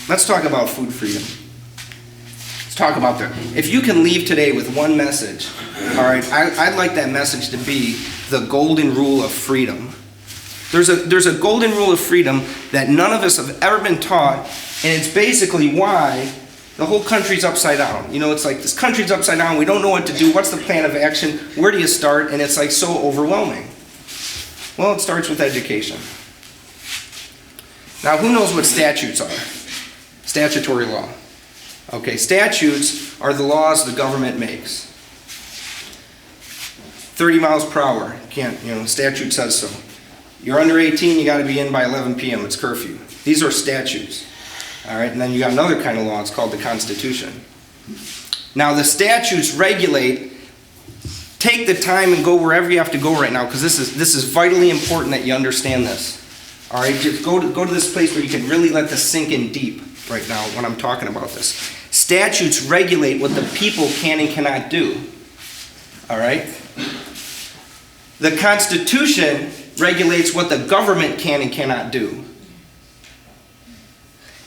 let's talk about food freedom. Let's talk about that. If you can leave today with one message, all right, I'd like that message to be the golden rule of freedom. There's a golden rule of freedom that none of us have ever been taught, and it's basically why the whole country's upside down. You know, it's like this country's upside down, we don't know what to do, what's the plan of action, where do you start, and it's like so overwhelming. Well, it starts with education. Now, who knows what statutes are? Statutory law. Okay, statutes are the laws the government makes. 30 miles per hour, statute says so. You're under 18, you got to be in by 11 p.m., it's curfew. These are statutes. All right, and then you got another kind of law, it's called the Constitution. Now, the statutes regulate. Take the time and go wherever you have to go right now, because this is vitally important that you understand this. All right, just go to this place where you can really let this sink in deep right now when I'm talking about this. Statutes regulate what the people can and cannot do. All right? The Constitution regulates what the government can and cannot do.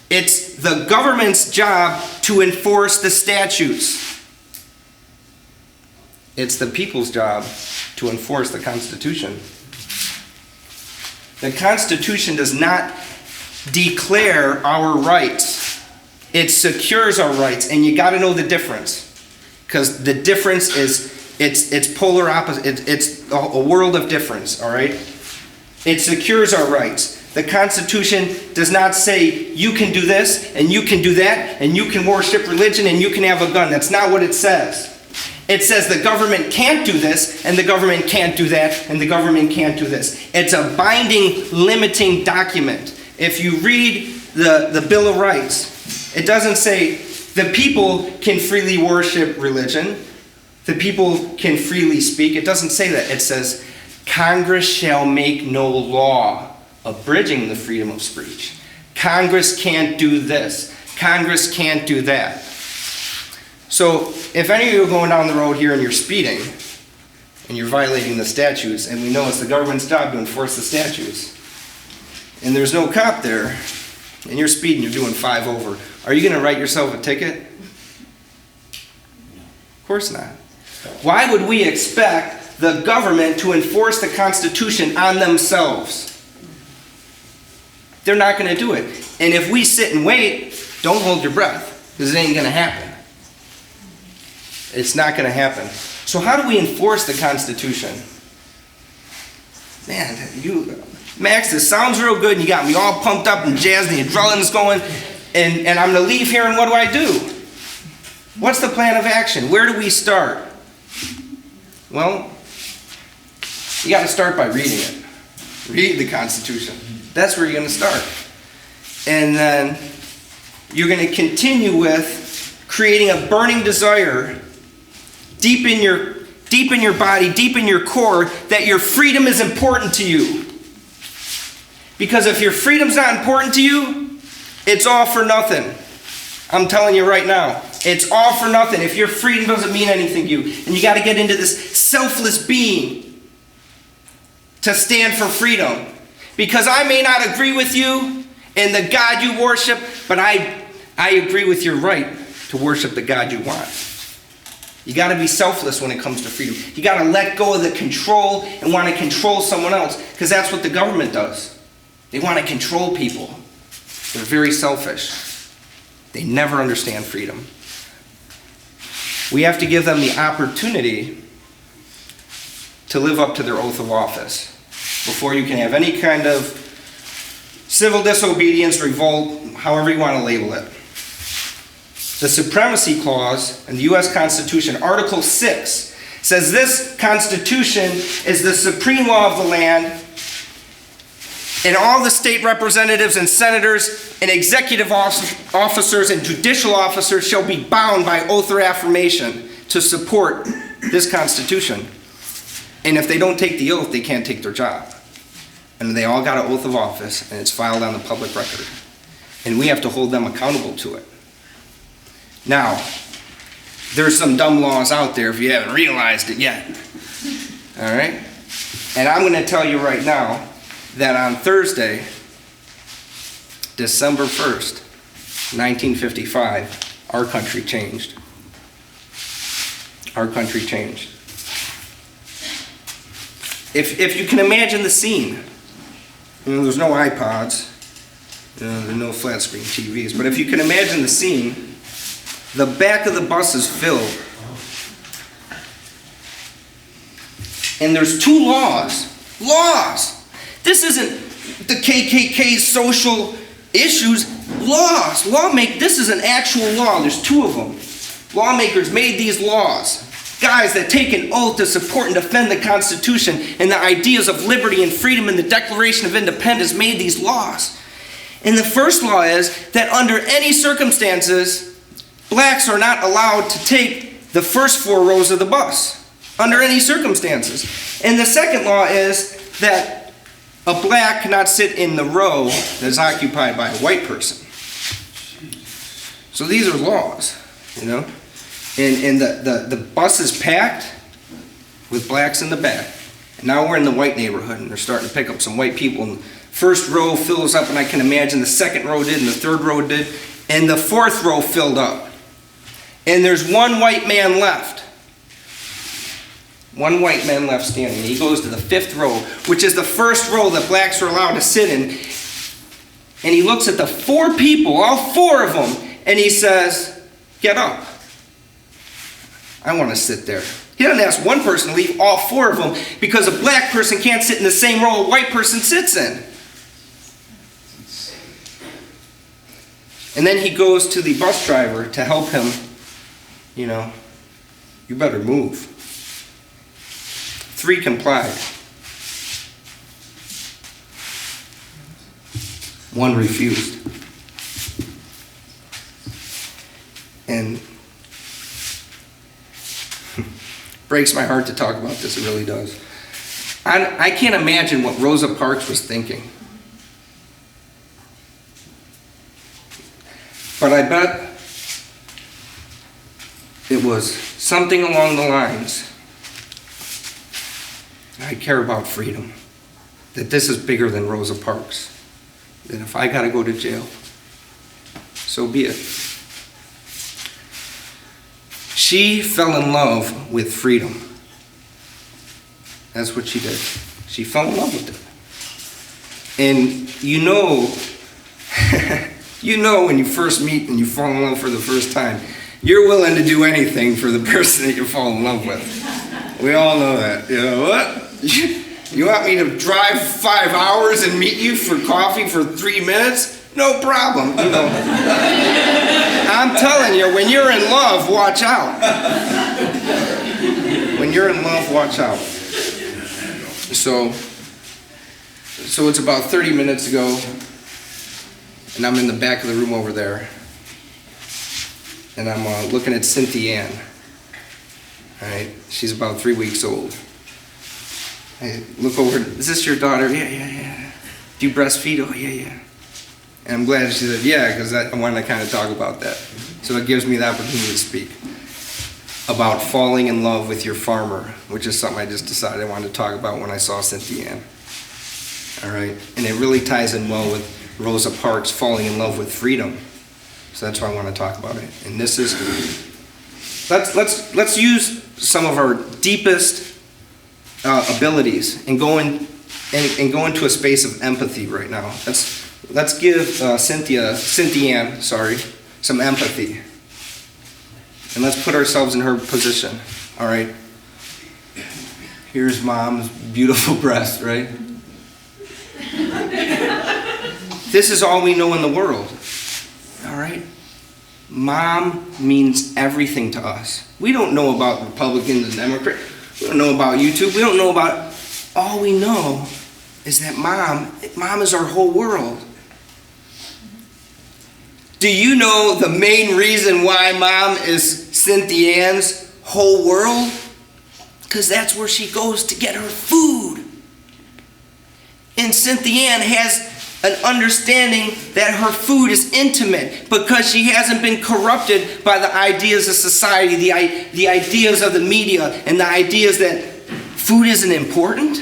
It's the government's job to enforce the statutes. It's the people's job to enforce the Constitution. The Constitution does not declare our rights. It secures our rights, and you got to know the difference, because the difference is it's polar opposite. It's a world of difference. All right. It secures our rights. The Constitution does not say you can do this and you can do that and you can worship religion and you can have a gun. That's not what it says. It says the government can't do this, and the government can't do that, and the government can't do this. It's a binding, limiting document. If you read the Bill of Rights, it doesn't say the people can freely worship religion, the people can freely speak. It doesn't say that. It says, Congress shall make no law abridging the freedom of speech. Congress can't do this. Congress can't do that. So if any of you are going down the road here and you're speeding, and you're violating the statutes, and we know it's the government's job to enforce the statutes, and there's no cop there, and you're speeding, you're doing 5 over, are you going to write yourself a ticket? Of course not. Why would we expect the government to enforce the Constitution on themselves? They're not going to do it. And if we sit and wait, don't hold your breath, because it ain't going to happen. It's not going to happen. So how do we enforce the Constitution? Man, Max, this sounds real good, and you got me all pumped up and jazzed, and the adrenaline's going, and I'm going to leave here, and what do? What's the plan of action? Where do we start? Well, you got to start by reading it. Read the Constitution. That's where you're going to start. And then you're going to continue with creating a burning desire deep in your body, deep in your core, that your freedom is important to you. Because if your freedom's not important to you, it's all for nothing. I'm telling you right now, it's all for nothing if your freedom doesn't mean anything to you. And you got to get into this selfless being to stand for freedom. Because I may not agree with you and the God you worship, but I agree with your right to worship the God you want. You got to be selfless when it comes to freedom. You got to let go of the control and want to control someone else, because that's what the government does. They want to control people. They're very selfish. They never understand freedom. We have to give them the opportunity to live up to their oath of office before you can have any kind of civil disobedience, revolt, however you want to label it. The Supremacy Clause in the U.S. Constitution, Article 6, says this Constitution is the supreme law of the land, and all the state representatives and senators and executive officers and judicial officers shall be bound by oath or affirmation to support this Constitution. And if they don't take the oath, they can't take their job. And they all got an oath of office, and it's filed on the public record. And we have to hold them accountable to it. Now, there's some dumb laws out there if you haven't realized it yet. All right? And I'm going to tell you right now that on Thursday, December 1st, 1955, our country changed. Our country changed. If you can imagine the scene, there's no iPods, there's no flat screen TVs, but if you can imagine the scene, the back of the bus is filled. And there's two laws. Laws! This isn't the KKK's social issues. Laws. This is an actual law. There's two of them. Lawmakers made these laws. Guys that take an oath to support and defend the Constitution and the ideas of liberty and freedom and the Declaration of Independence made these laws. And the first law is that under any circumstances, blacks are not allowed to take the first 4 rows of the bus. Under any circumstances. And the second law is that a black cannot sit in the row that is occupied by a white person. So these are laws, And the bus is packed with blacks in the back. And now we're in the white neighborhood, and they're starting to pick up some white people. And the first row fills up, and I can imagine the second row did, and the third row did, and the fourth row filled up. And there's one white man left. One white man left standing. He goes to the 5th row, which is the first row that blacks are allowed to sit in. And he looks at the 4 people, all 4 of them, and he says, "Get up. I want to sit there." He doesn't ask one person to leave, all 4 of them, because a black person can't sit in the same row a white person sits in. And then he goes to the bus driver to help him, "You better move." 3 complied. 1 refused. And breaks my heart to talk about this, it really does. I can't imagine what Rosa Parks was thinking. But I bet it was something along the lines, I care about freedom. That this is bigger than Rosa Parks. That if I gotta go to jail, so be it. She fell in love with freedom. That's what she did. She fell in love with it. And when you first meet and you fall in love for the first time, you're willing to do anything for the person that you fall in love with. We all know that. You know what? You want me to drive 5 hours and meet you for coffee for 3 minutes? No problem. I'm telling you, when you're in love, watch out. When you're in love, watch out. So it's about 30 minutes ago, and I'm in the back of the room over there, and I'm looking at Cynthia Ann. All right, she's about 3 weeks old. I look over, "Is this your daughter?" Yeah. "Do you breastfeed?" "Oh, yeah. And I'm glad she said, yeah, because I wanted to kind of talk about that. So it gives me the opportunity to speak about falling in love with your farmer, which is something I just decided I wanted to talk about when I saw Cynthia Ann. All right, and it really ties in well with Rosa Parks falling in love with freedom. So that's why I want to talk about it. And this is, let's use some of our deepest abilities and go into a space of empathy right now. Let's give Cynthia Ann, some empathy. And let's put ourselves in her position, all right? Here's mom's beautiful breast, right? This is all we know in the world, all right? Mom means everything to us. We don't know about Republicans and Democrats. We don't know about YouTube. We don't know about, all we know is that mom is our whole world. Do you know the main reason why mom is Cynthia Ann's whole world? Because that's where she goes to get her food. And Cynthia Ann has an understanding that her food is intimate because she hasn't been corrupted by the ideas of society, the ideas of the media, and the ideas that food isn't important.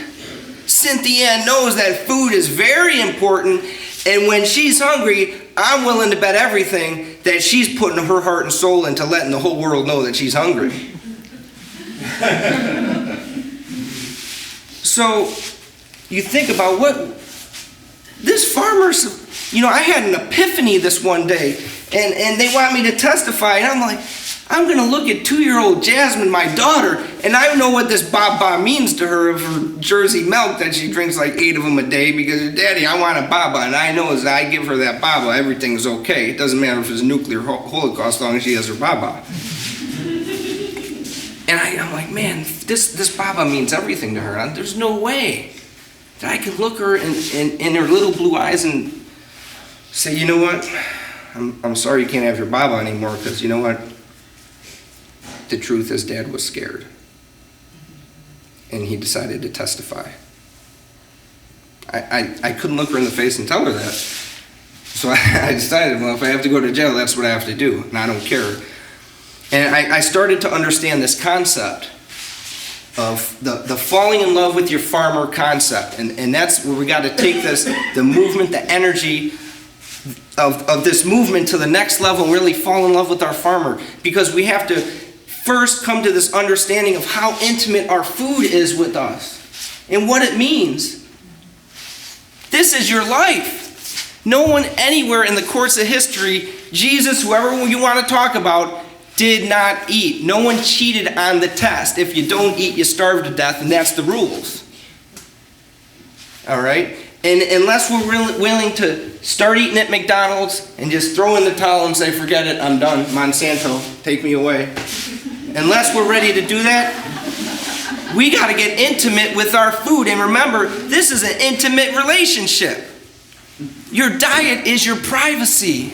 Cynthia Ann knows that food is very important, and when she's hungry, I'm willing to bet everything that she's putting her heart and soul into letting the whole world know that she's hungry. So you think about what this farmer's, I had an epiphany this one day, and they want me to testify, and I'm like, I'm going to look at 2-year-old Jasmine, my daughter, and I know what this baba means to her of her Jersey milk that she drinks like 8 of them a day because, Daddy, I want a baba, and I know as I give her that baba, everything's okay. It doesn't matter if it's a nuclear holocaust as long as she has her baba. And I'm like, man, this baba means everything to her. There's no way that I could look her in her little blue eyes and say, you know what? I'm sorry you can't have your baba anymore because you know what? The truth is Dad was scared. And he decided to testify. I couldn't look her in the face and tell her that. So I decided, well, if I have to go to jail, that's what I have to do. And I don't care. And I started to understand this concept of the falling in love with your farmer concept. And that's where we got to take this, the movement, the energy of this movement to the next level and really fall in love with our farmer. Because we have to first come to this understanding of how intimate our food is with us and what it means. This is your life. No one anywhere in the course of history, Jesus, whoever you want to talk about, did not eat. No one cheated on the test. If you don't eat, you starve to death, and that's the rules. All right? And unless we're really willing to start eating at McDonald's and just throw in the towel and say, forget it, I'm done. Monsanto, take me away. Unless we're ready to do that, we got to get intimate with our food. And remember, this is an intimate relationship. Your diet is your privacy.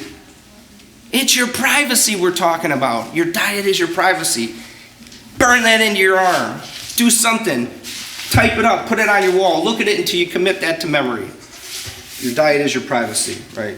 It's your privacy we're talking about. Your diet is your privacy. Burn that into your arm. Do something. Type it up. Put it on your wall. Look at it until you commit that to memory. Your diet is your privacy, right?